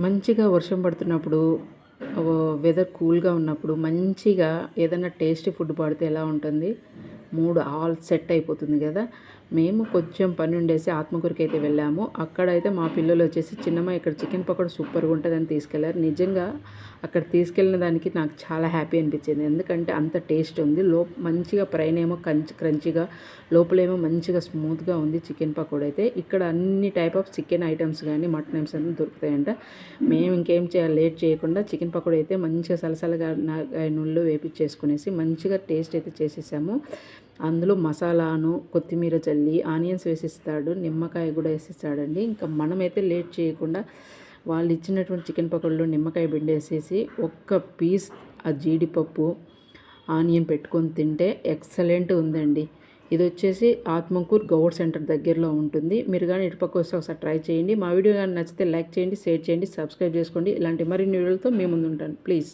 మంచిగా వర్షం పడుతున్నప్పుడు వెదర్ కూల్గా ఉన్నప్పుడు మంచిగా ఏదైనా టేస్టీ ఫుడ్ పడితే ఎలా ఉంటుంది, మూడ్ ఆల్ సెట్ అయిపోతుంది కదా. మేము కొంచెం పని ఉండేసి ఆత్మకూరుకి అయితే వెళ్ళాము. అక్కడైతే మా పిల్లలు వచ్చేసి చిన్నమ్మ ఇక్కడ చికెన్ పకోడా సూపర్గా ఉంటుందని తీసుకెళ్లారు. నిజంగా అక్కడ తీసుకెళ్ళిన దానికి నాకు చాలా హ్యాపీ అనిపించింది. ఎందుకంటే అంత టేస్ట్ ఉంది. మంచిగా పైన ఏమో క్రంచిగా, లోపలేమో మంచిగా స్మూత్గా ఉంది చికెన్ పకోడా అయితే. ఇక్కడ అన్ని టైప్ ఆఫ్ చికెన్ ఐటమ్స్ కానీ మటన్ ఐటమ్స్ అన్నీ దొరుకుతాయంట. మేము ఇంకేం చేయాలి, లేట్ చేయకుండా చికెన్ పకోడా అయితే మంచిగా సలసలగా నూనెలో వేపించేసుకునేసి మంచిగా టేస్ట్ అయితే చేసేసాము. అందులో మసాలాను కొత్తిమీర చల్లి ఆనియన్స్ వేసిస్తాడు, నిమ్మకాయ కూడా వేసిస్తాడండి. ఇంకా మనమైతే లేట్ చేయకుండా వాళ్ళు ఇచ్చినటువంటి చికెన్ పకోడీలో నిమ్మకాయ పిండేసేసి ఒక్క పీస్ ఆ జీడిపప్పు ఆనియన్ పెట్టుకొని తింటే ఎక్సలెంట్ ఉందండి. ఇది వచ్చేసి ఆత్మకూరు గౌడ్ సెంటర్ దగ్గరలో ఉంటుంది. మీరు కానీ ఇటుపక్క వస్తే ఒకసారి ట్రై చేయండి. మా వీడియో కానీ నచ్చితే లైక్ చేయండి, షేర్ చేయండి, సబ్స్క్రైబ్ చేసుకోండి. ఇలాంటి మరిన్ని వీడియోలతో మీ ముందు ఉంటాను. ప్లీజ్.